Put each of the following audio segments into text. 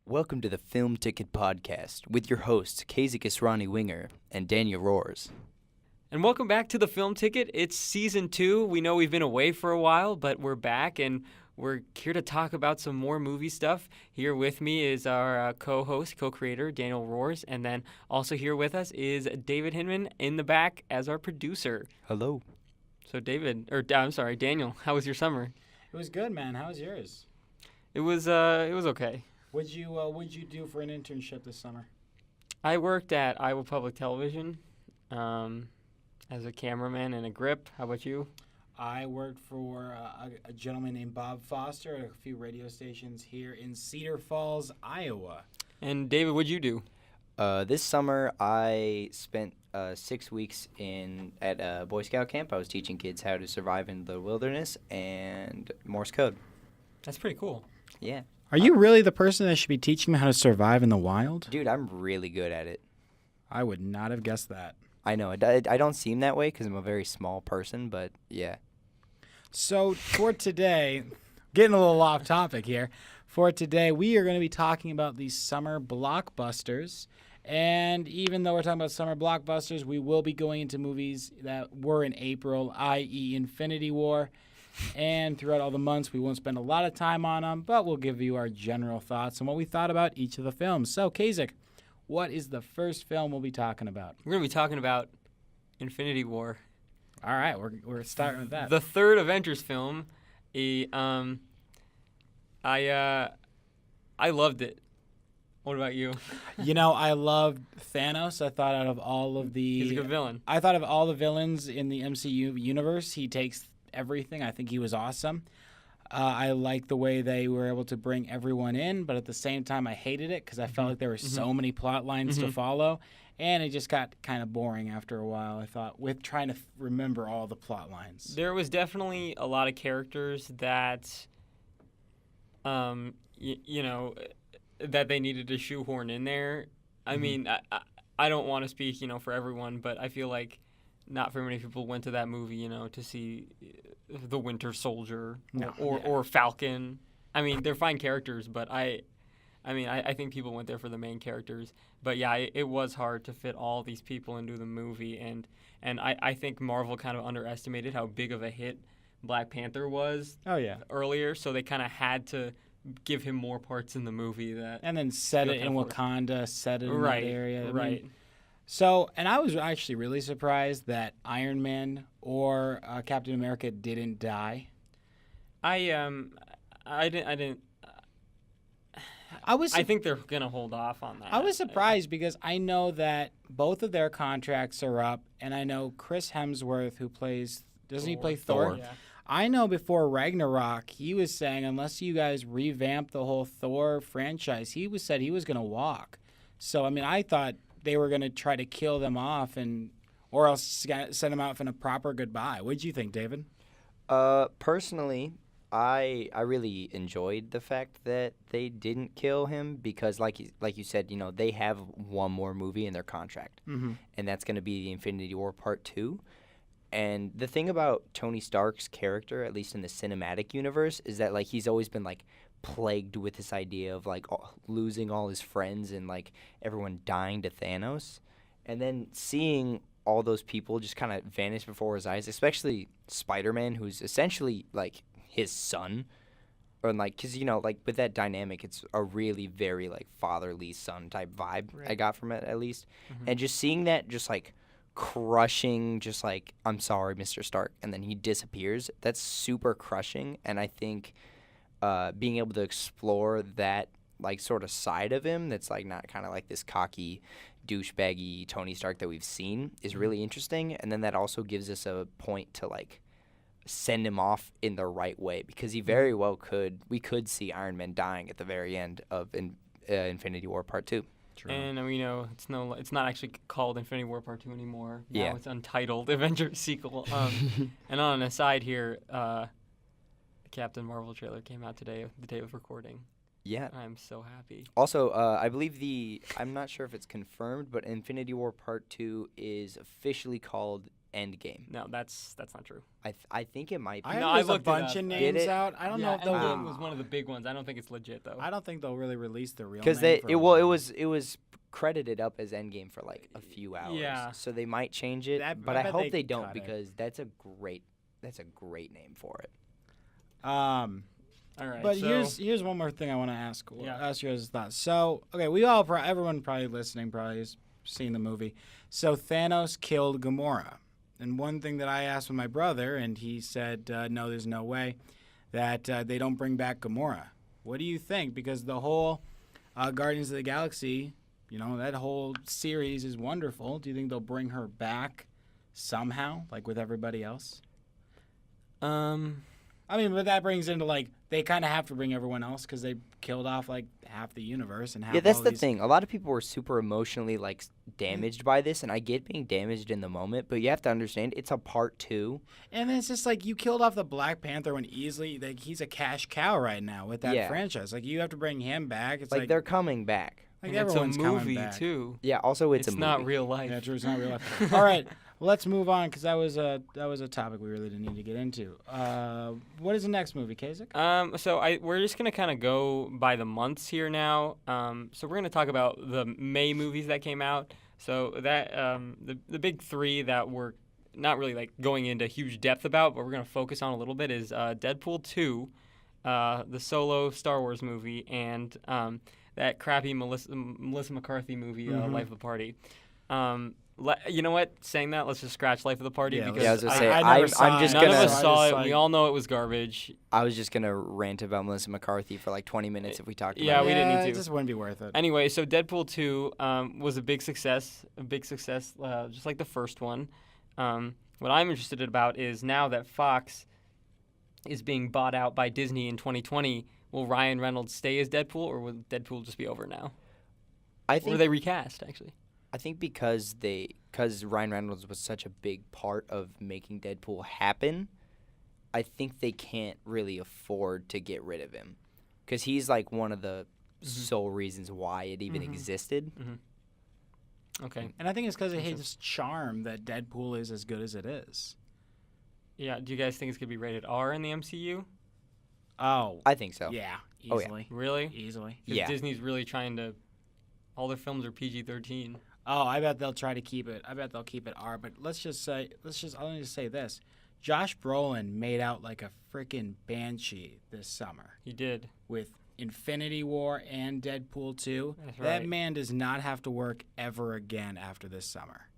Welcome to the Film Ticket Podcast with your hosts, Israni-Wenger and Daniel Roars. And welcome back to the Film Ticket. It's season 2. We know we've been away for a while, but we're back and we're here to talk about some more movie stuff. Here with me is our co-host, co-creator, Daniel Roars, and then also here with us is David Hinman in the back as our producer. Hello. So Daniel, how was your summer? It was good, man. How was yours? It was okay. What'd you do for an internship this summer? I worked at Iowa Public Television as a cameraman and a grip. How about you? I worked for a gentleman named Bob Foster at a few radio stations here in Cedar Falls, Iowa. And David, what'd you do? This summer, I spent 6 weeks at a Boy Scout camp. I was teaching kids how to survive in the wilderness and Morse code. That's pretty cool. Yeah. Are you really the person that should be teaching them how to survive in the wild? Dude, I'm really good at it. I would not have guessed that. I know. I don't seem that way because I'm a very small person, but yeah. So for today, getting a little off topic here, for today we are going to be talking about these summer blockbusters. And even though we're talking about summer blockbusters, we will be going into movies that were in April, i.e. Infinity War. And throughout all the months, we won't spend a lot of time on them, but we'll give you our general thoughts on what we thought about each of the films. So, Kasich, what is the first film we'll be talking about? We're going to be talking about Infinity War. All right, we're starting with that. The third Avengers film. I loved it. What about you? I loved Thanos. I thought out of all of the... He's a good villain. I thought of all the villains in the MCU universe, he takes everything. I think he was awesome. I like the way they were able to bring everyone in, but at the same time, I hated it because I felt like there were so many plot lines to follow, and it just got kind of boring after a while, I thought, with trying to remember all the plot lines. There was definitely a lot of characters that, that they needed to shoehorn in there. I mean, I don't want to speak, for everyone, but I feel like not very many people went to that movie, to see the Winter Soldier or Falcon. I mean, they're fine characters, but I think people went there for the main characters. But yeah, it was hard to fit all these people into the movie, and I think Marvel kind of underestimated how big of a hit Black Panther was. Oh yeah. Earlier, so they kind of had to give him more parts in the movie and then set it in Wakanda, set it in that area. Right. So, and I was actually really surprised that Iron Man or Captain America didn't die. I didn't. I think they're gonna hold off on that. I was surprised because I know that both of their contracts are up, and I know Chris Hemsworth, who doesn't he play Thor? Yeah. I know before Ragnarok, he was saying unless you guys revamp the whole Thor franchise, he said he was gonna walk. So I mean, I thought they were going to try to kill them off or else send them out for a proper goodbye. What did you think, David? Personally, I really enjoyed the fact that they didn't kill him because, like you said, they have one more movie in their contract, and that's going to be the Infinity War Part 2. And the thing about Tony Stark's character, at least in the cinematic universe, is that he's always been plagued with this idea of losing all his friends and everyone dying to Thanos, and then seeing all those people just kind of vanish before his eyes, especially Spider-Man, who's essentially his son, or because with that dynamic, it's a really very fatherly son type vibe. Right. I got from it at least, and just seeing that just crushing, just I'm sorry, Mr. Stark, and then he disappears. That's super crushing, and I think being able to explore that sort of side of him that's not kind of this cocky douchebaggy Tony Stark that we've seen is really interesting, and then that also gives us a point to send him off in the right way because he very well we could see Iron Man dying at the very end of Infinity War Part 2. True. And it's not actually called Infinity War Part 2 anymore. Now it's Untitled Avengers Sequel. And on an aside here, Captain Marvel trailer came out today, the day of recording. Yeah. I'm so happy. Also, I believe I'm not sure if it's confirmed, but Infinity War Part 2 is officially called Endgame. No, that's not true. I think it might be. I No, know I there's a looked it bunch up. of Did names it? out. I don't know if they'll. Endgame was one of the big ones. I don't think it's legit though. I don't think they'll really release the real Because name. it was credited up as Endgame for like a few hours. Yeah. So they might change it, but I I bet hope they they don't cut it. because that's a great name for it. All right. But so, here's one more thing I want to ask. Yeah. Ask you guys' thoughts. So, okay, everyone probably listening probably has seen the movie. So Thanos killed Gamora, and one thing that I asked with my brother, and he said, no, there's no way that they don't bring back Gamora. What do you think? Because the whole Guardians of the Galaxy, that whole series is wonderful. Do you think they'll bring her back somehow, like with everybody else? I mean, but that brings into, like, they kind of have to bring everyone else because they killed off, like, half the universe and half Yeah, that's all the these- thing. A lot of people were super emotionally like damaged by this, and I get being damaged in the moment, but you have to understand it's a part 2. And then it's just like you killed off the Black Panther when easily, like, he's a cash cow right now with that Yeah. franchise. Like, you have to bring him back. It's Like they're coming back. like and it's a everyone's coming movie back. too. Yeah. Also, it's a movie. not real life. Yeah, true. It's not real life. All right, let's move on because that was a topic we really didn't need to get into. What is the next movie, Kasich? So we're just gonna kind of go by the months here now. So we're gonna talk about the May movies that came out. So that the big 3 that we're not really like going into huge depth about, but we're gonna focus on a little bit is Deadpool 2, the Solo Star Wars movie, and that crappy Melissa McCarthy movie, Life of the Party. You know what? Saying that, let's just scratch Life of the Party because I was gonna say, I never saw I'm it. just none gonna. of us saw it. like- We all know it was garbage. I was just gonna rant about Melissa McCarthy for like 20 minutes if we talked Yeah, about we it. didn't need It to. just wouldn't be worth it. Anyway, so Deadpool 2 was a big success, just like the first one. What I'm interested about is now that Fox is being bought out by Disney in 2020, will Ryan Reynolds stay as Deadpool, or will Deadpool just be over now? I Or think they recast, actually? I think because Ryan Reynolds was such a big part of making Deadpool happen, I think they can't really afford to get rid of him, because he's like one of the sole reasons why it even existed. Okay. And I think it's because of his charm that Deadpool is as good as it is. Yeah, do you guys think it's going to be rated R in the MCU? Oh, I think so. yeah, Oh, yeah. easily, Really? easily. 'Cause Yeah. Disney's really trying to... All their films are PG-13. Oh, I bet they'll try to keep it. I bet they'll keep it R. But I'll just say this: Josh Brolin made out like a freaking banshee this summer He did. with Infinity War and Deadpool 2. That's That right. man does not have to work ever again after this summer.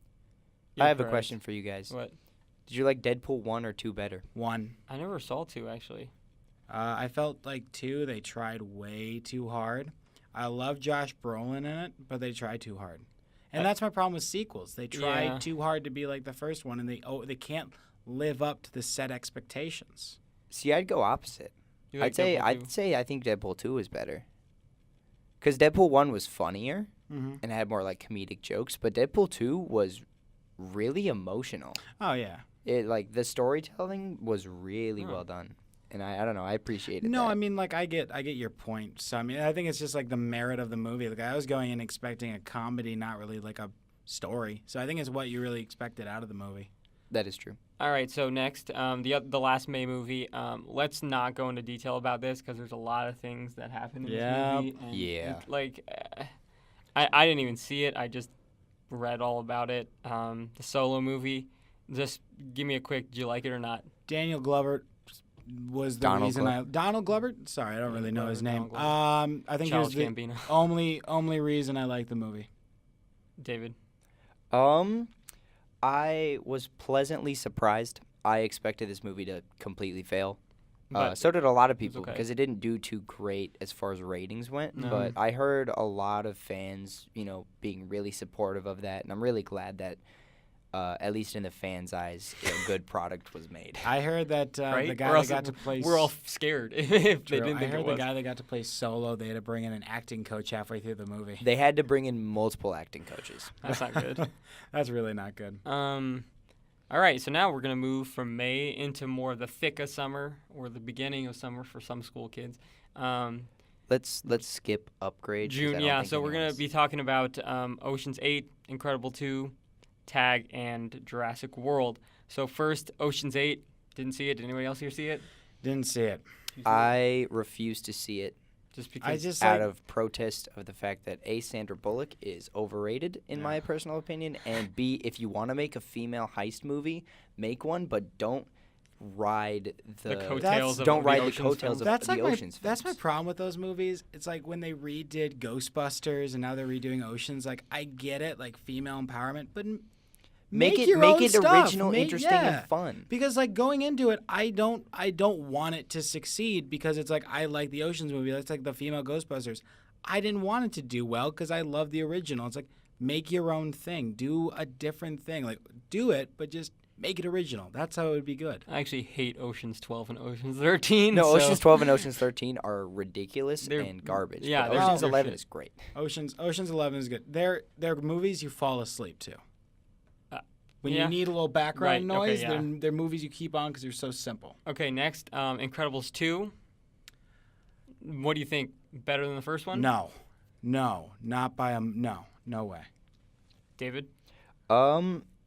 I have a correct. question for you guys. What? Did you like Deadpool 1 or 2 better? One, I never saw 2, actually. I felt like 2, they tried way too hard. I love Josh Brolin in it, but they tried too hard. And that's my problem with sequels. They try Yeah. too hard to be like the first one, and they can't live up to the set expectations. See, I'd go opposite. You like I'd say Deadpool 2? I think Deadpool 2 is better. Because Deadpool 1 was funnier Mm-hmm. and had more like comedic jokes, but Deadpool 2 was really emotional. Oh yeah. It like the storytelling was really Oh. well done, and I don't know, I appreciated No, that. I mean, like, I get your point. So I mean, I think it's just like the merit of the movie. Like, I was going in expecting a comedy, not really like a story. So I think it's what you really expected out of the movie. That is true. All right, so next, the last May movie. Let's not go into detail about this because there's a lot of things that happened in Yep. this movie. And Yeah. I didn't even see it. I just read all about it. The Solo movie. Just give me a quick, do you like it or not? Daniel Glover was the Donald reason Glover. Donald Glover? Sorry, I don't really know his name. Donald I think Charles he was the Gambino. only reason I like the movie. David. I was pleasantly surprised. I expected this movie to completely fail. But So did a lot of people okay. because it didn't do too great as far as ratings went. No. But I heard a lot of fans, being really supportive of that, and I'm really glad that, at least in the fans' eyes, a good product was made. I heard that Right? the Or guy that else got to play. We're all scared if they True. didn't I think heard it the was. guy that got to play Solo. They had to bring in an acting coach halfway through the movie. They had to bring in multiple acting coaches. That's not good. That's really not good. All right, so now we're going to move from May into more of the thick of summer, or the beginning of summer for some school kids. Let's skip Upgrade. 'cause I June, don't yeah. think So we're going to anyone's- be talking about Ocean's 8, Incredible 2, Tag, and Jurassic World. So first, Ocean's 8. Didn't see it. Did anybody else here see it? Didn't see it. I refuse to see it. Just because Out of protest of the fact that A, Sandra Bullock is overrated in my personal opinion, and B, if you want to make a female heist movie, make one, but don't ride the coattails of don't the ride the Ocean's coattails films. of the Ocean's That's my films. problem with those movies. It's like when they redid Ghostbusters and now they're redoing Oceans. Like I get it, like female empowerment, but make it your own it stuff. original, interesting, and fun. Because like going into it, I don't want it to succeed because it's like I like the Oceans movie. That's like the female Ghostbusters. I didn't want it to do well because I love the original. It's like make your own thing, do a different thing. Like do it, but just make it original. That's how it would be good. I actually hate Oceans 12 and Oceans 13. No, so Oceans 12 and Oceans 13 are ridiculous and garbage. Yeah, but they're- Oceans they're 11 shit. is great. Oceans 11 is good. They're movies you fall asleep to. When yeah. you need a little background Right, okay, noise, yeah. they're movies you keep on because they're so simple. Okay, next, Incredibles 2. What do you think? Better than the first one? No, not by a no way. David?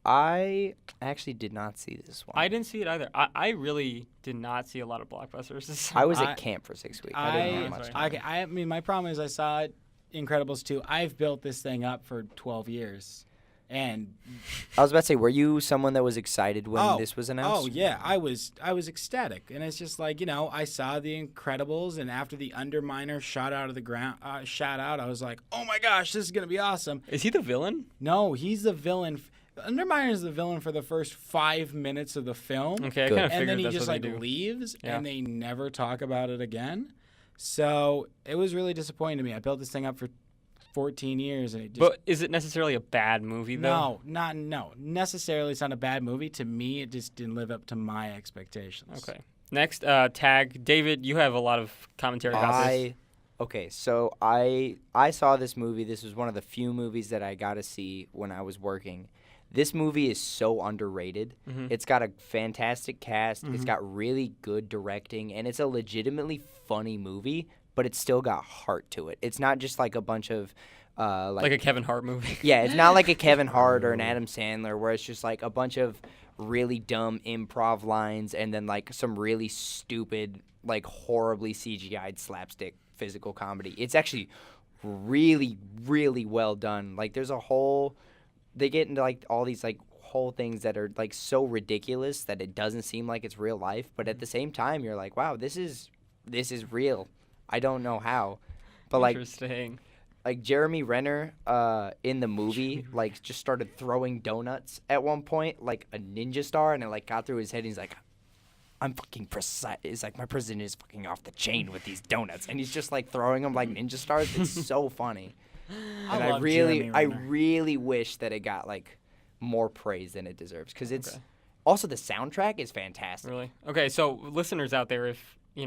I actually did not see this one. I didn't see it either. I really did not see a lot of blockbusters. I was I- at camp for 6 weeks. I didn't have much That's time. right. I mean, my problem is I saw Incredibles 2. I've built this thing up for 12 years. And I was about to say, were you someone that was excited when this was announced? Oh yeah, I was ecstatic, and it's just like I saw the Incredibles, and after the Underminer shot out of the ground, I was like, oh my gosh, this is gonna be awesome. Is he the villain? No, he's the villain. Underminer is the villain for the first 5 minutes of the film, Okay, I Good. kind of and figured then he that's just what like they do. leaves, Yeah. and they never talk about it again. So it was really disappointing to me. I built this thing up for 14 years, and it just But is it necessarily a bad movie, though? no. Necessarily, it's not a bad movie. To me, it just didn't live up to my expectations. Okay. Next, Tag. David, you have a lot of commentary about this. Okay, so I saw this movie. This was one of the few movies that I got to see when I was working. This movie is so underrated. Mm-hmm. It's got a fantastic cast. It's got really good directing, and it's a legitimately funny movie, but it's still got heart to it. It's not just like a bunch of Like a Kevin Hart movie. yeah, it's not like a Kevin Hart or an Adam Sandler where it's just like a bunch of really dumb improv lines and then like some really stupid, like horribly CGI'd slapstick physical comedy. It's actually really, really well done. Like there's they get into like all these like whole things that are like so ridiculous that it doesn't seem like it's real life, but at the same time you're like, wow, this is real. I don't know how. But Interesting. like Jeremy Renner in the movie like just started throwing donuts at one point like a ninja star, and it like got through his head, and he's like, I'm fucking precise. It's like my precision is fucking off the chain with these donuts, and he's just like throwing them like ninja stars. It's so funny. And I love Jeremy really wish that it got like more praise than it deserves, because it's also the soundtrack is fantastic. Really? Okay, so listeners out there, if you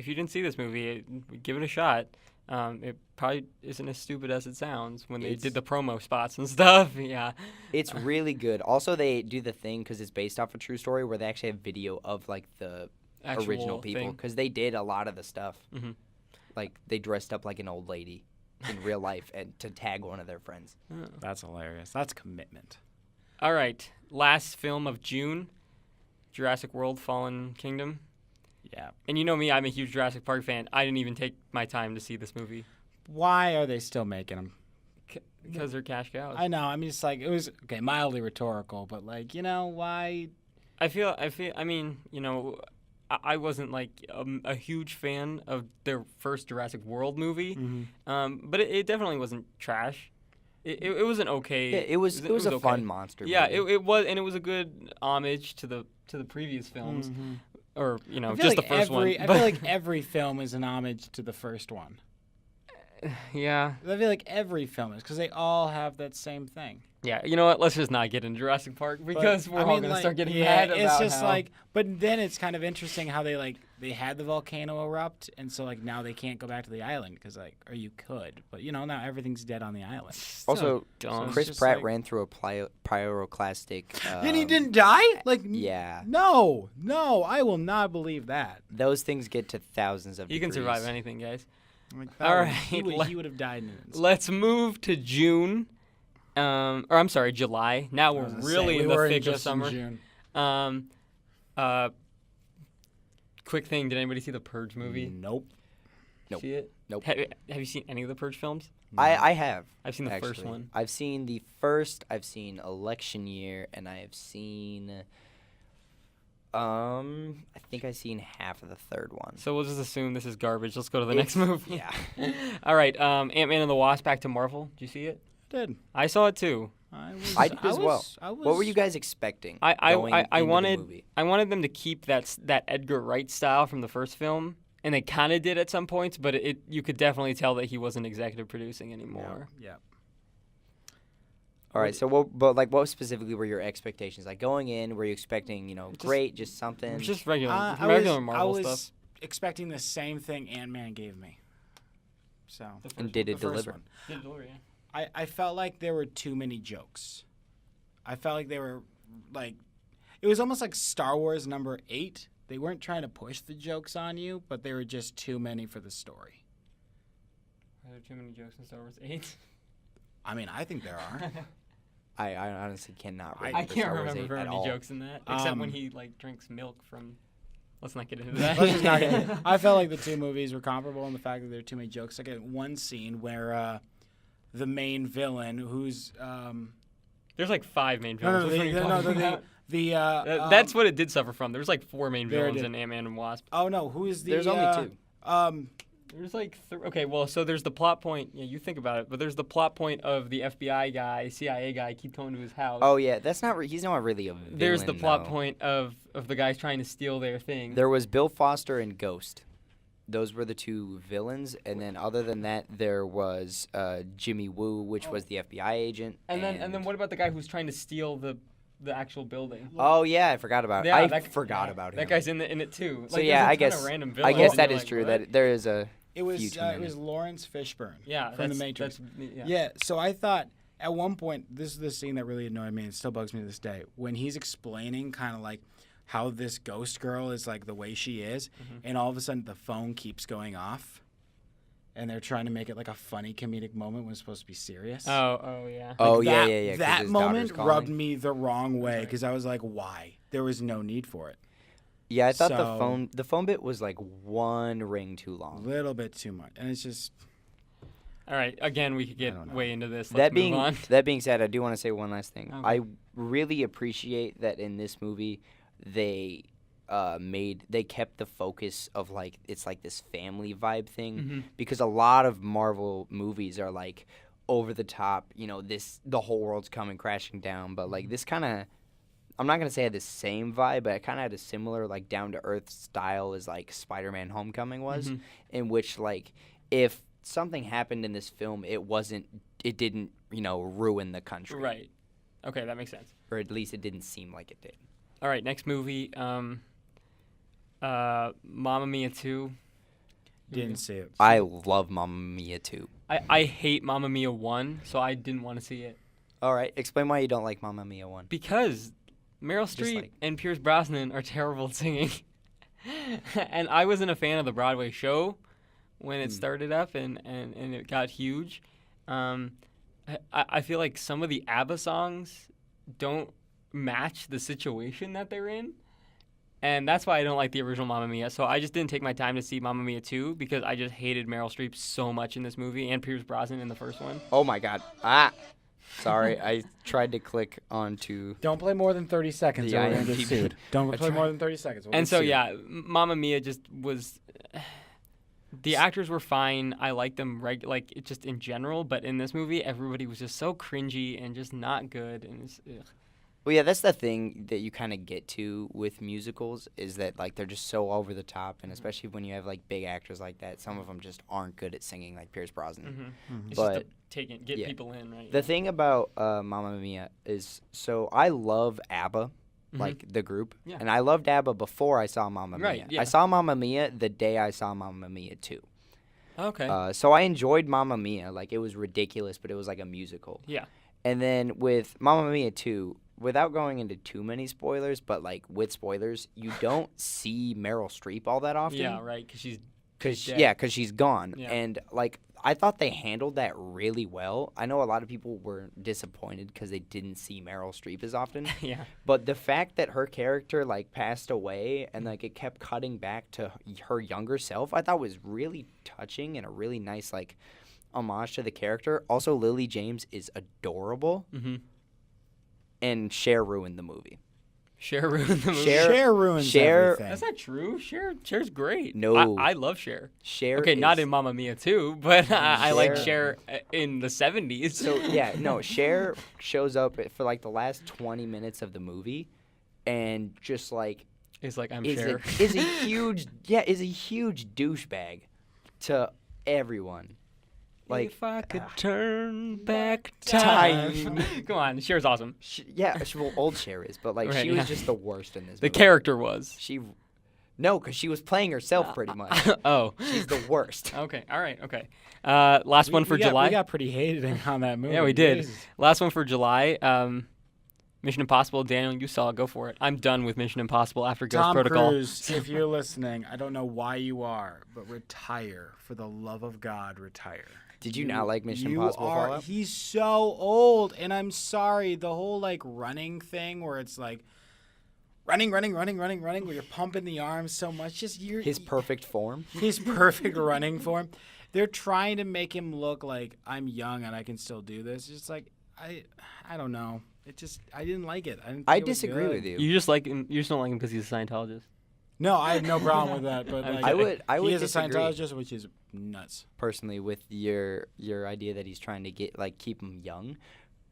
didn't see this movie, give it a shot. It probably isn't as stupid as it sounds when they did the promo spots and stuff. Yeah. It's really good. Also, they do the thing, because it's based off a true story, where they actually have video of like the Actual original people, thing. because they did a lot of the stuff. Mm-hmm. Like they dressed up like an old lady in real life and to tag one of their friends. That's hilarious. That's commitment. All right. Last film of June, Jurassic World: Fallen Kingdom. Yeah. And you know me, I'm a huge Jurassic Park fan. I didn't even take my time to see this movie Why are they still making them? because they're cash cows. I know. I mean, it's like it was mildly rhetorical, but like why? I mean, I wasn't like a huge fan of their first Jurassic World movie, but it definitely wasn't trash. It was an okay. Yeah, it was a okay. fun monster Yeah, movie. it was, and it was a good homage to the previous films, or I feel just like the first one. I feel like every film is an homage to the first one. Yeah. I feel like every film is because they all have that same thing. Yeah, you know what? Let's just not get into Jurassic Park because we're all gonna start getting mad about it's just how... like, but then it's kind of interesting how they had the volcano erupt, and so like now they can't go back to the island because or you could, but now everything's dead on the island. Also, dumb. Chris just Pratt like- ran through a pyroclastic. And he didn't die? Like Yeah. No, I will not believe that. Those things get to thousands of You can degrees. survive anything, guys. Like, All right, he would have died in an instant. Let's move to June. or I'm sorry, July. Now we're really in the thick of summer. June. Quick thing, did anybody see the Purge movie? Nope. See it? Nope. Have you seen any of the Purge films? I have. I've seen the first actually. one. I've seen the first. I've seen Election Year, and I have seen. I think I've seen half of the third one. So we'll just assume this is garbage. Let's go to the next movie. Yeah. All right. Ant-Man and the Wasp: Back to Marvel. Did you see it? Did. I saw it too. I did as well. What were you guys expecting? I wanted. The movie? I wanted them to keep that Edgar Wright style from the first film, and they kind of did at some points, but you could definitely tell that he wasn't executive producing anymore. Yeah. All right. So, what specifically were your expectations? Like going in, were you expecting, just something? It was just regular Marvel I was stuff. expecting the same thing Ant-Man gave me. So. And did it deliver? Did it deliver, yeah. I felt like there were too many jokes. I felt like they were it was almost like Star Wars number 8. They weren't trying to push the jokes on you, but they were just too many for the story. Are there too many jokes in Star Wars 8? I mean, I think there are. I honestly cannot remember. I can't Star Wars remember 8 very at many all. jokes in that, except when he drinks milk from. Let's not get into that. Let's just not get I felt like the two movies were comparable in the fact that there were too many jokes. Like one scene where the main villain, who's there's like 5 main villains. That's what it did suffer from. There's like 4 main villains in Ant-Man and Wasp. Oh no, who is the? There's only 2. There's like okay, well, so there's the plot point. Yeah, you think about it, but there's the plot point of the FBI guy, CIA guy, keep going to his house. Oh yeah, that's not. He's not really a villain. There's the plot though. point of the guys trying to steal their thing. There was Bill Foster and Ghost. Those were the 2 villains, and then other than that, there was Jimmy Woo, which was the FBI agent. And then what about the guy who's trying to steal the actual building? Oh yeah, I forgot about it. Yeah, I forgot about him. That guy's in it too. So yeah, I guess that is true. What? That there is a. It was Lawrence Fishburne. Yeah, from The Matrix. Yeah. So I thought at one point, this is the scene that really annoyed me. It still bugs me to this day when he's explaining kind of like how this ghost girl is like the way she is, and all of a sudden the phone keeps going off, and they're trying to make it like a funny comedic moment when it's supposed to be serious. Oh yeah. Oh Like yeah. That moment rubbed me the wrong way because I was like, why? There was no need for it. Yeah, I thought the phone bit was like 1 ring too long. A little bit too much, and it's just. All right. Again, we could get way into this. That move on. being said, I do want to say one last thing. Okay. I really appreciate that in this movie they kept the focus of like it's like this family vibe thing because a lot of Marvel movies are like over the top. The whole world's coming crashing down, but like this kind of. I'm not going to say it had the same vibe, but it kind of had a similar, like, down-to-earth style as, like, Spider-Man Homecoming was, in which, like, if something happened in this film, it didn't, ruin the country. Right. Okay, that makes sense. Or at least it didn't seem like it did. All right, next movie, Mamma Mia 2. Didn't see it. I love Mamma Mia 2. I hate Mamma Mia 1, so I didn't want to see it. All right, explain why you don't like Mamma Mia 1. Because Meryl Streep and Pierce Brosnan are terrible at singing. And I wasn't a fan of the Broadway show when it started up and it got huge. I feel like some of the ABBA songs don't match the situation that they're in. And that's why I don't like the original Mamma Mia. So I just didn't take my time to see Mamma Mia 2 because I just hated Meryl Streep so much in this movie and Pierce Brosnan in the first one. Oh, my God. Sorry, I tried to click onto. Don't play more than 30 seconds. Or we're gonna get sued. Don't play more than 30 seconds. And so Mamma Mia just was. The actors were fine. I liked them just in general, but in this movie, everybody was just so cringy and just not good. And ugh. Well, yeah, that's the thing that you kind of get to with musicals is that like they're just so over the top, and especially when you have like big actors like that, some of them just aren't good at singing like Pierce Brosnan. It's just to get people in, right? The thing about Mamma Mia is, so I love ABBA, like the group, and I loved ABBA before I saw Mamma Mia. Right, yeah. I saw Mamma Mia the day I saw Mamma Mia 2. Okay. So I enjoyed Mamma Mia. Like, it was ridiculous, but it was like a musical. Yeah. And then with Mamma Mia 2, without going into too many spoilers, but like with spoilers, you don't see Meryl Streep all that often. Yeah, right, because she's she's gone. Yeah. And like I thought they handled that really well. I know a lot of people were disappointed because they didn't see Meryl Streep as often. Yeah. But the fact that her character, like, passed away and, like, it kept cutting back to her younger self, I thought was really touching and a really nice, like, homage to the character. Also, Lily James is adorable. Mm-hmm. And Cher ruined the movie. Cher ruined the movie. Cher ruins everything. That's not true. Cher's great. No. I love Cher. Cher Okay, not in Mamma Mia 2, but I like Cher- Cher in the 70s. So, yeah, no, Cher shows up for, like, the last 20 minutes of the movie and just, like, It's like, I'm is Cher. a huge douchebag to everyone. Like, if I could turn back time. Come on, Cher's awesome. Well, old Cher is, but, like, Right, she was yeah. just the worst in this The movie. character was. No, because she was playing herself pretty much. Oh. She's the worst. Okay, all right, okay. Last one for July. We got pretty hating on that movie. Yeah, we did. Jesus. Last one for July. Mission Impossible. Daniel, you saw it. Go for it. I'm done with Mission Impossible after Ghost Tom Protocol. Cruise, if you're listening, I don't know why you are, but retire. For the love of God, retire. Did you not like Mission Impossible Fallout? He's so old, and I'm sorry. The whole, like, running thing where it's like running, where you're pumping the arms so much. His perfect form? His perfect running form. They're trying to make him look like I'm young and I can still do this. It's just like I don't know. I didn't like it. I disagree with you. You just like him. You just don't like him because he's a Scientologist. No, I have no problem with that. But like, I would he is a disagree. Scientologist, which is nuts. Personally, with your idea that he's trying to keep him young,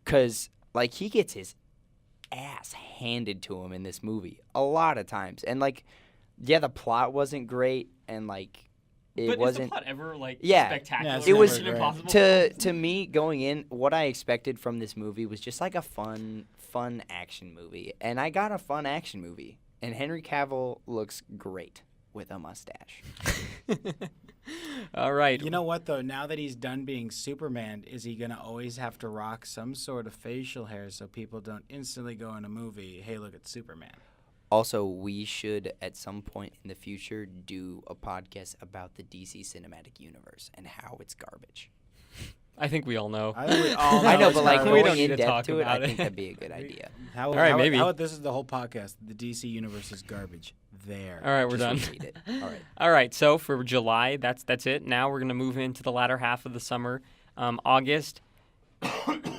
because, like, he gets his ass handed to him in this movie a lot of times, and, like, yeah, the plot wasn't great, and, like, it wasn't. Is the plot ever spectacular? Yeah, it's It was never great. Impossible. to me going in. What I expected from this movie was just like a fun action movie, and I got a fun action movie. And Henry Cavill looks great with a mustache. All right. You know what, though? Now that he's done being Superman, is he going to always have to rock some sort of facial hair so people don't instantly go in a movie, hey, look at Superman? Also, we should, at some point in the future, do a podcast about the DC Cinematic Universe and how it's garbage. I think we all know. I think we all I know, it's but, like, garbage. we don't going need in to depth talk to it, I about think it. that'd be a good idea. All right, maybe. How about this is the whole podcast? The DC universe is garbage. There. All right, we're Just done. repeat it. All right. All right, so for July, that's it. Now we're gonna move into the latter half of the summer. August,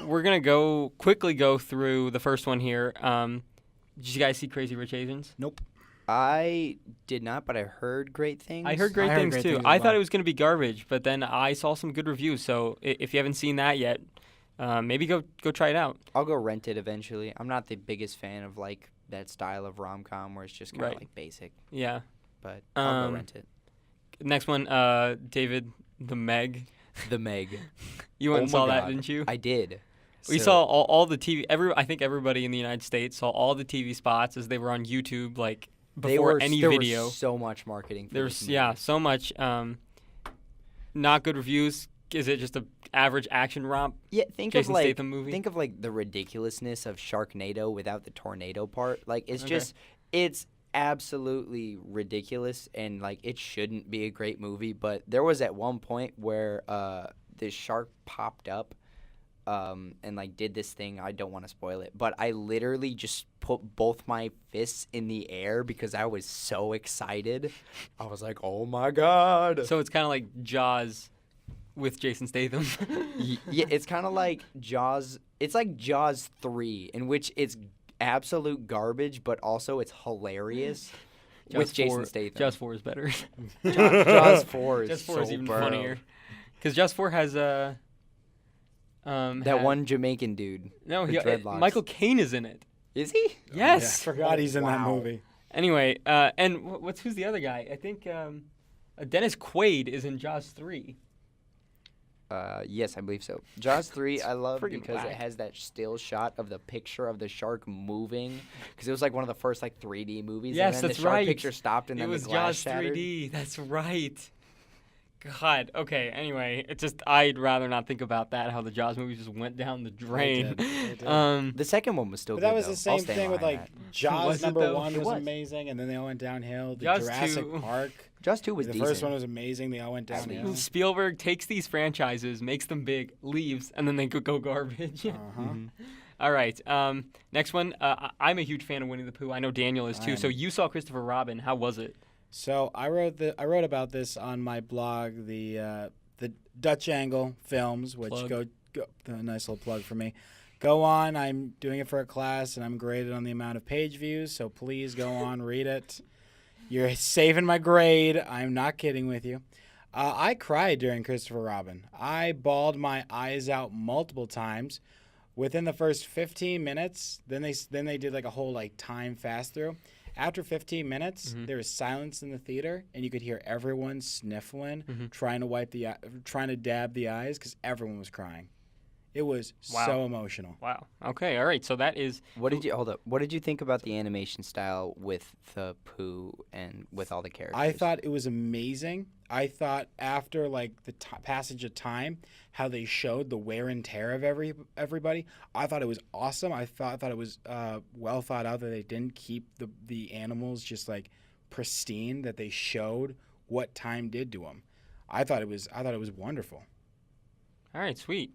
we're gonna quickly go through the first one here. Did you guys see Crazy Rich Asians? Nope. I did not, but I heard great things. I heard great I heard things great too. things I as thought well. it was gonna be garbage, but then I saw some good reviews. So if you haven't seen that yet, maybe go try it out. I'll go rent it eventually. I'm not the biggest fan of, like, that style of rom-com where it's just kind of, Right. like, basic, Yeah. but I'll go Um, rent it. Next one, David, The Meg. The Meg. You went and Oh my saw that, God. didn't you? I did. We So- saw all the TV. I think everybody in the United States saw all the TV spots as they were on YouTube, like before any there video. was so much marketing for this There's movie. so much. Not good reviews. Is it just a average action romp? Yeah, think Jason of, like, Statham movie? Think of, like, the ridiculousness of Sharknado without the tornado part. Like, it's Okay. just, it's absolutely ridiculous, and, like, it shouldn't be a great movie. But there was at one point where this shark popped up and, like, did this thing. I don't want to spoil it, but I literally just put both my fists in the air because I was so excited. I was like, oh my God. So it's kind of like Jaws with Jason Statham. Yeah, it's kind of like Jaws. It's like Jaws 3, in which it's absolute garbage, but also it's hilarious with Jason Statham. Jaws 4 is better. Jaws 4 is Jaws 4 so is even bad. funnier. Because Jaws 4 has That one Jamaican dude. No, with he, dreadlocks. Michael Caine is in it. Is he? Yes. I forgot he's in that Wow. movie. Anyway, and who's the other guy? I think Dennis Quaid is in Jaws 3. Yes, I believe so. Jaws 3, I love Friggin' because it whack. has that still shot of the picture of the shark moving. Because it was like one of the first, like, 3D movies. Yes, and then that's the shark right. picture stopped and It then was the glass Jaws shattered. 3D. That's right. God. Okay. Anyway, it's just I'd rather not think about that. How the Jaws movies just went down the drain. They did. The second one was still But good, that was though. the same I'll stand thing with behind like that. Jaws Was it, number though? 1 It was was. amazing, and then they all went downhill. The Jaws Jurassic 2. Park. Jaws 2 was The decent. first one was amazing. They all went downhill. Spielberg takes these franchises, makes them big, leaves, and then they go garbage. All right. Next one. I'm a huge fan of Winnie the Pooh. I know Daniel is too. So you saw Christopher Robin. How was it? So I wrote about this on my blog, the Dutch Angle Films, which Plug. go a nice little plug for me. Go on. I'm doing it for a class, and I'm graded on the amount of page views. So please go on, read it. You're saving my grade. I'm not kidding with you. I cried during Christopher Robin. I bawled my eyes out multiple times. Within the first 15 minutes, then they did like a whole like time fast through. After 15 minutes, there was silence in the theater, and you could hear everyone sniffling, trying to dab the eyes because everyone was crying. It was so emotional. Wow. Okay. All right. So that is. What did you think about the animation style with the Pooh and with all the characters? I thought it was amazing. I thought after like the passage of time, how they showed the wear and tear of everybody, I thought it was awesome. I thought it was well thought out that they didn't keep the animals just like pristine. That they showed what time did to them. I thought it was wonderful. All right. Sweet.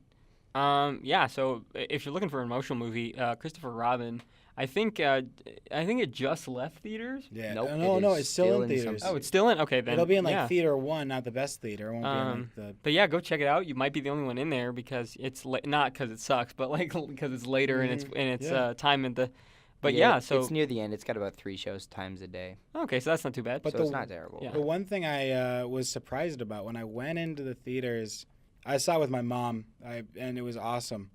Yeah. So if you're looking for an emotional movie, Christopher Robin. I think it just left theaters. Yeah. Nope, No, it it's is still in still in theaters. Oh, it's still in. Okay, then It'll be in like yeah. theater 1, not the best theater. It won't be in like the. But yeah, go check it out. You might be the only one in there because it's not because it sucks, but like because it's later and it's time at the. But yeah, so it's near the end. It's got about 3 shows times a day. Okay, so that's not too bad. But So it's not terrible. Yeah. The one thing I was surprised about when I went into the theaters, I saw it with my mom, and it was awesome.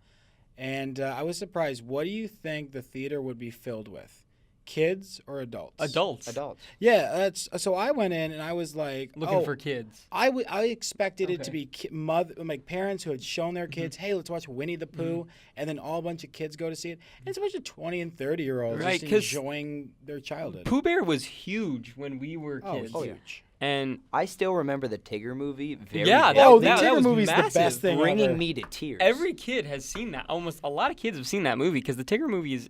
And I was surprised. What do you think the theater would be filled with? Kids or adults? Adults. Yeah, so I went in and I was like, Looking for kids. I expected it to be like parents who had shown their kids, hey, let's watch Winnie the Pooh, and then all a bunch of kids go to see it. And it's a bunch of 20 and 30-year-olds Right, just 'cause enjoying their childhood. Pooh Bear was huge when we were kids. Huge. And I still remember the Tigger movie. Very Yeah, vividly. the that Tigger was movie's massive. the best thing bringing ever. me to tears. every kid has seen that. Almost a lot of kids have seen that movie because the Tigger movie is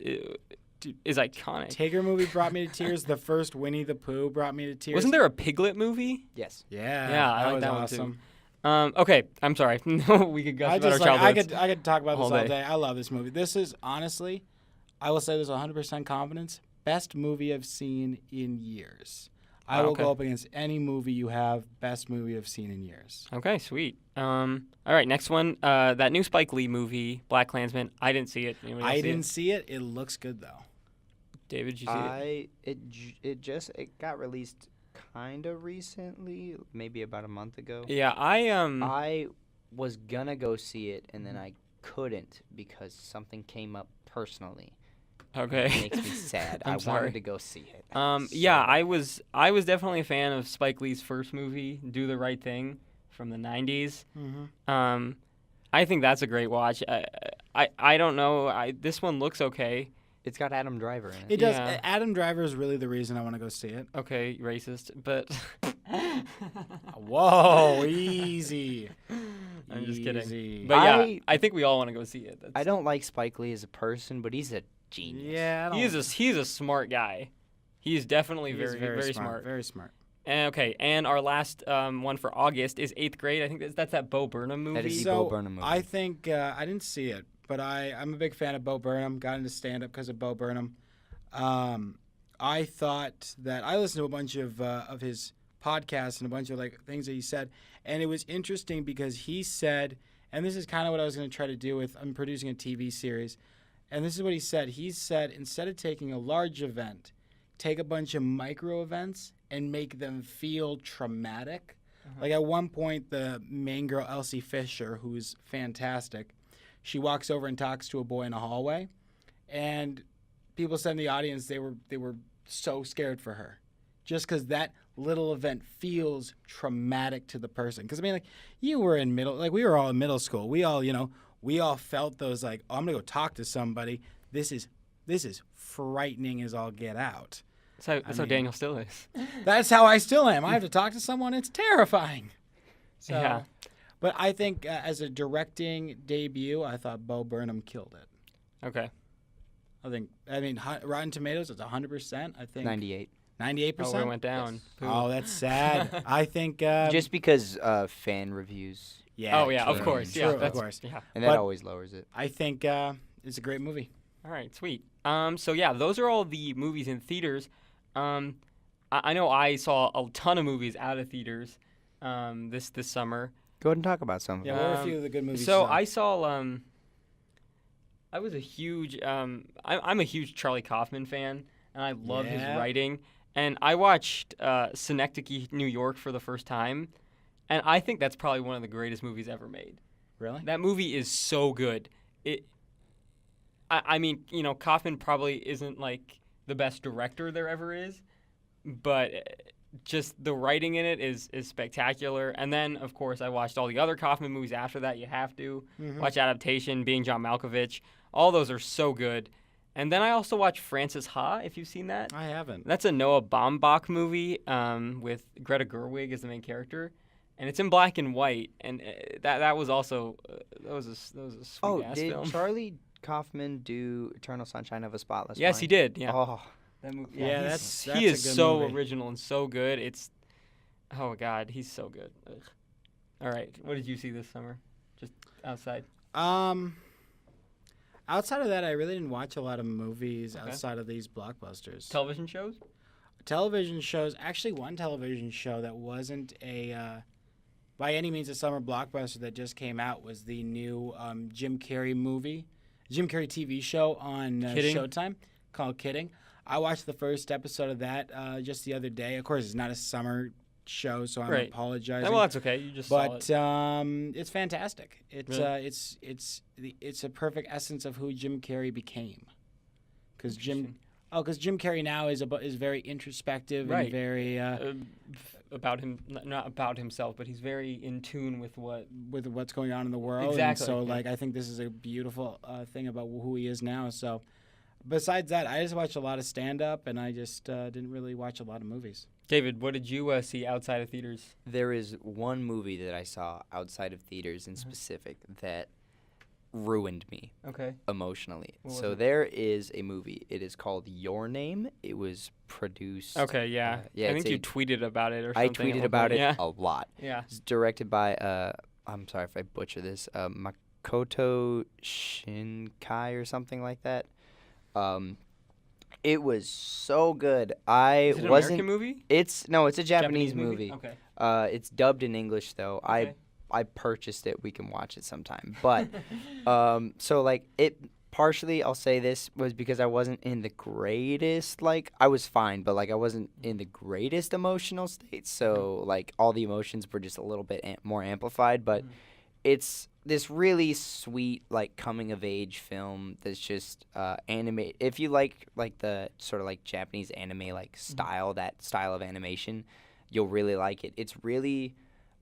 iconic. Tigger movie brought me to tears. The first Winnie the Pooh brought me to tears. Wasn't there a Piglet movie? Yes. Yeah, Yeah, I that like was that one awesome. too. Okay, I'm sorry. No, we could gush about our childhoods. I could talk about this all all day. day. I love this movie. This is honestly, I will say this 100% confidence, best movie I've seen in years. I will Okay. go up against any movie you have. Best movie I've seen in years. Okay, sweet. All right, next one. That new Spike Lee movie, Black Klansman. I didn't see it. Anybody else I see didn't it? see it. It looks good though. David, did you see it? It got released kind of recently, maybe about a month ago. Yeah, I was gonna go see it, and then I couldn't because something came up personally. Okay. It makes me sad. I'm I sorry. wanted to go see it. Yeah, So- I was definitely a fan of Spike Lee's first movie, Do the Right Thing, from the '90s. I think that's a great watch. I don't know. This one looks okay. It's got Adam Driver in it. It does. Yeah. Adam Driver is really the reason I want to go see it. Okay, racist, but Whoa, easy. I'm just Easy. kidding. But yeah, I think we all want to go see it. I don't like Spike Lee as a person, but he's a genius. Yeah, I don't He's a smart guy. He's definitely He is very smart. Very smart. And okay, and our last one for August is 8th Grade. I think that's that Bo Burnham movie. That is the So Bo Burnham movie. I think I didn't see it, but I'm a big fan of Bo Burnham. Got into stand-up because of Bo Burnham. I thought that I listened to a bunch of his podcasts and a bunch of like things that he said, and it was interesting because he said, and this is kind of what I was going to try to do with I'm producing a TV series, and this is what he said. He said instead of taking a large event, take a bunch of micro events and make them feel traumatic. Like at one point, the main girl, Elsie Fisher, who's fantastic, she walks over and talks to a boy in a hallway, and people said in the audience they were so scared for her, just because that little event feels traumatic to the person. Because I mean, like you were in we were all in middle school. We all felt those like, oh, I'm gonna go talk to somebody. This is frightening as all get out. That's how Daniel still is. That's how I still am. I have to talk to someone. It's terrifying. So, Yeah. But I think as a directing debut, I thought Bo Burnham killed it. Okay. I mean, Rotten Tomatoes, it's 100%. I think 98. 98%. Oh, it went down. Poo. Oh, that's sad. I think Just because fan reviews, yeah. Oh, yeah, of true, course. true, Yeah, of that's, course. yeah. and that But- always lowers it. I think it's a great movie. All right, sweet. So yeah, those are all the movies in theaters. I know I saw a ton of movies out of theaters this summer. Go ahead and talk about some of Yeah, them. what were a few of the good movies? So you saw? I saw. I was a huge. I'm a huge Charlie Kaufman fan, and I love his Yeah. writing. And I watched Synecdoche, New York, for the first time, and I think that's probably one of the greatest movies ever made. Really? That movie is so good. I mean, you know, Kaufman probably isn't like the best director there ever is, but just the writing in it is spectacular. And then, of course, I watched all the other Kaufman movies after that. You have to watch Adaptation, Being John Malkovich. All those are so good. And then I also watched Frances Ha, if you've seen that. I haven't. That's a Noah Baumbach movie with Greta Gerwig as the main character, and it's in black and white. And that was also that was a sweet ass did film. Charlie Kaufman do Eternal Sunshine of a Spotless Yes, Mind? he did. Yeah, Oh, that movie. Yeah, he's- that's he a is good so movie. original and so good. It's oh god, he's so good. Ugh. All right, what did you see this summer? Just outside. Outside of that, I really didn't watch a lot of movies Okay. outside of these blockbusters. Television shows? Television shows. Actually, one television show that wasn't by any means a summer blockbuster that just came out was the new Jim Carrey TV show on Kidding? Showtime called Kidding. I watched the first episode of that just the other day. Of course, it's not a summer show, so I'm Right. apologizing. Well, that's okay. You just saw But it. it's fantastic. It's Really? it's a perfect essence of who Jim Carrey became. Because Interesting. Jim Carrey now is very introspective Right. and very About him, not about himself, but he's very in tune with what. with what's going on in the world. Exactly, And so yeah. like I think this is a beautiful thing about who he is now. So besides that, I just watched a lot of stand up and I just didn't really watch a lot of movies. David, what did you see outside of theaters? there is one movie that I saw outside of theaters in specific that ruined me Okay. emotionally. What was So it? there is a movie. It is called Your Name. It was produced. Okay, yeah. yeah, I it's think you tweeted about it or I something. at tweeted one about point. it Yeah. a lot. Yeah. It's directed by I'm sorry if I butcher this, Makoto Shinkai or something like that. It was so good. I Is it an wasn't. American movie? It's a Japanese movie. Okay. It's dubbed in English though. Okay. I purchased it. We can watch it sometime. But so like it partially, I'll say this was because I wasn't in the greatest. Like I was fine, but like I wasn't in the greatest emotional state. So like all the emotions were just a little bit more amplified. But it's this really sweet like coming of age film that's just animate. If you like the sort of like Japanese anime like style, that style of animation, you'll really like it. It's really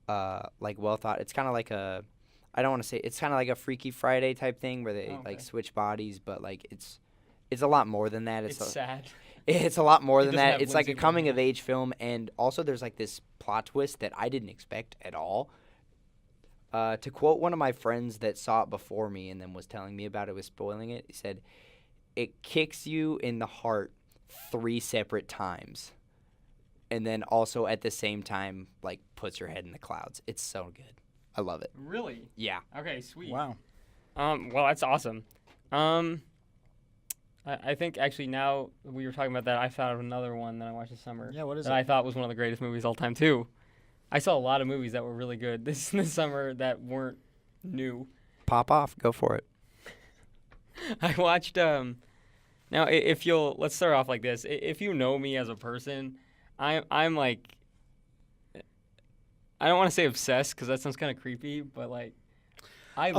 like well thought. It's kind of like I don't want to say it's kind of like a Freaky Friday type thing where they Oh, okay. like switch bodies, but like it's a lot more than that. It's sad. It's a lot more It than doesn't that. have It's like a whimsy coming behind of age film, and also there's like this plot twist that I didn't expect at all. To quote one of my friends that saw it before me and then was telling me about it, was spoiling it, he said, "It kicks you in the heart 3 separate times, and then also at the same time, like puts your head in the clouds." It's so good. I love it. Really? Yeah. Okay, sweet. Wow. Well, that's awesome. I think actually now we were talking about that, I found another one that I watched this summer. Yeah, what is that it? I thought was one of the greatest movies of all time too. I saw a lot of movies that were really good this summer that weren't new. Pop off. Go for it. I watched now if you'll let's start off like this. If you know me as a person, I'm like I don't want to say obsessed because that sounds kind of creepy, but like I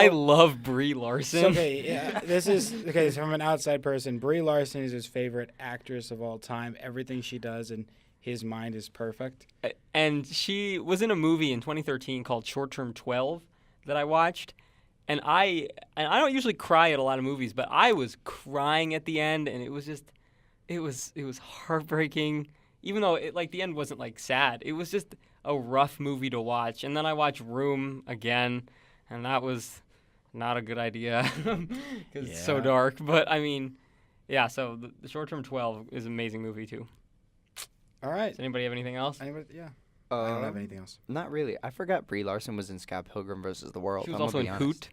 love Brie Larson. So, okay, yeah, this is okay. So from an outside person, Brie Larson is his favorite actress of all time. Everything she does in his mind is perfect. And she was in a movie in 2013 called Short Term 12 that I watched. And I don't usually cry at a lot of movies, but I was crying at the end, and it was just it was heartbreaking. Even though the end wasn't like sad, it was just a rough movie to watch. And then I watched Room again, and that was not a good idea because it's so dark. But I mean, yeah. So the Short Term 12 is an amazing movie too. All right. Does anybody have anything else? Yeah. I don't have anything else. Not really. I forgot Brie Larson was in Scott Pilgrim versus the World. She was also in Hoot.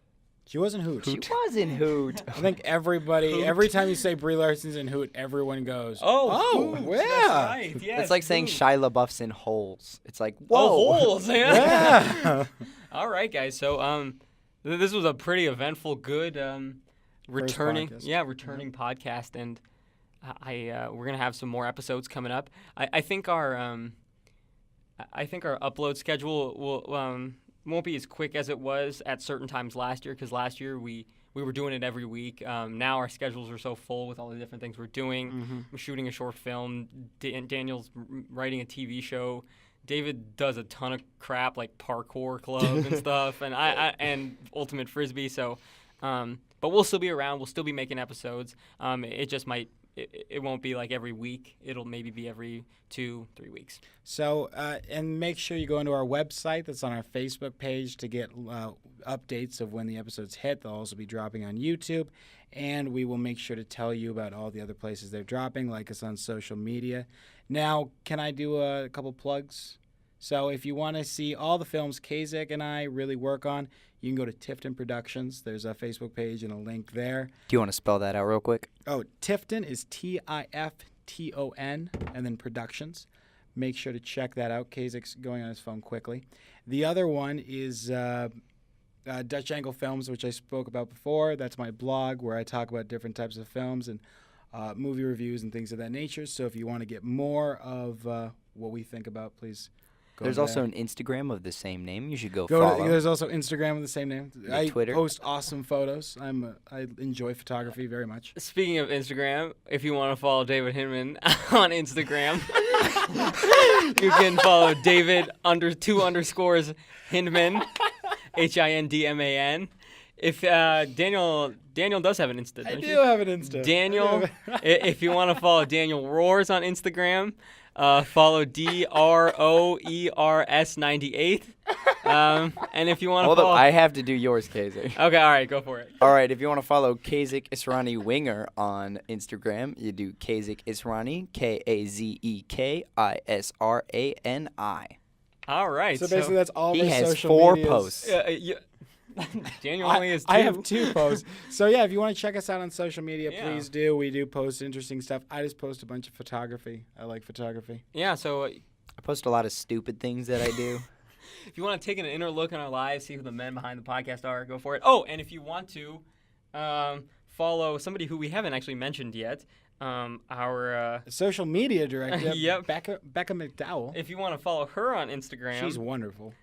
She was in Hoot. She was in Hoot. I think everybody, every time you say Brie Larson's in Hoot, everyone goes, Oh, yeah. That's right. Yes, It's like saying Hoot. Shia LaBeouf's in Holes. It's like, whoa. Oh, Holes. Yeah. All right, guys. So this was a pretty eventful, good returning podcast, and we're gonna have some more episodes coming up. I think our upload schedule will won't be as quick as it was at certain times last year, because last year we were doing it every week. Now our schedules are so full with all the different things we're doing. Mm-hmm. We're shooting a short film. Daniel's writing a TV show. David does a ton of crap like Parkour Club and stuff, and I and Ultimate Frisbee. So, but we'll still be around. We'll still be making episodes. It just might. It won't be like every week. It'll maybe be every 2-3 weeks. So, and make sure you go into our website that's on our Facebook page to get updates of when the episodes hit. They'll also be dropping on YouTube, and we will make sure to tell you about all the other places they're dropping, like us on social media. Now, can I do a couple plugs? So if you want to see all the films Kazak and I really work on, you can go to Tifton Productions. There's a Facebook page and a link there. Do you want to spell that out real quick? Oh, Tifton is Tifton, and then Productions. Make sure to check that out. Kazak's going on his phone quickly. The other one is Dutch Angle Films, which I spoke about before. That's my blog where I talk about different types of films and movie reviews and things of that nature. So if you want to get more of what we think about, please go There's there. also an Instagram of the same name. You should go follow. There's also Instagram with the same name. I Twitter. post awesome photos. I enjoy photography very much. Speaking of Instagram, if you want to follow David Hinman on Instagram, you can follow David _2_ Hindman, Hindman. If Daniel does have an Insta, I don't do you? have an Insta. Daniel, if you want to follow Daniel Roars on Instagram, follow DROERS98. And if you want to Hold follow, up, I have to do yours, Kazak. okay, all right, go for it. All right, if you want to follow Kazak Israni-Wenger on Instagram, you do Kazak Israni, KAZEK All right, So basically, that's all he their has social 4 medias. posts. Daniel only has 2. I have 2 posts. So yeah, if you want to check us out on social media, Yeah. please do. We do post interesting stuff. I just post a bunch of photography. I like photography. Yeah, so I post a lot of stupid things that I do. if you want to take an inner look in our lives, see who the men behind the podcast are, go for it. Oh, and if you want to follow somebody who we haven't actually mentioned yet, our Social media director, Yep. Becca McDowell. if you want to follow her on Instagram, She's wonderful.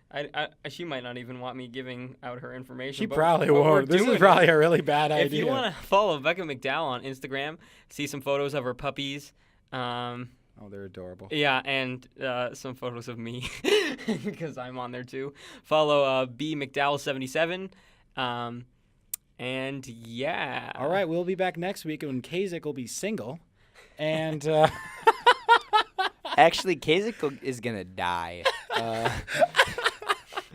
she might not even want me giving out her information. She but- probably but we're won't. This doing is it. probably a really bad If idea. you want to follow Becca McDowell on Instagram, see some photos of her puppies. Oh, they're adorable. Yeah, and some photos of me because I'm on there too. Follow B McDowell77. And yeah. All right, we'll be back next week when Kazak will be single. And Actually, Kazak is going to die.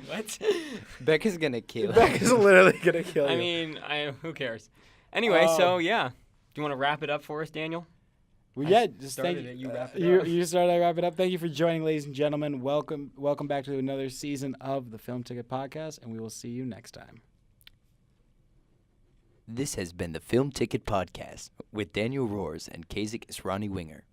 What? Becca's going to kill him. Becca's literally going to kill you. I mean, who cares? Anyway, so yeah. Do you want to wrap it up for us, Daniel? well, yeah, just thank started it, you wrap it you. up. You started. I wrap it up. Thank you for joining, ladies and gentlemen. Welcome back to another season of the Film Ticket Podcast, and we will see you next time. This has been the Film Ticket Podcast with Daniel Roars and Kazak Israni-Wenger.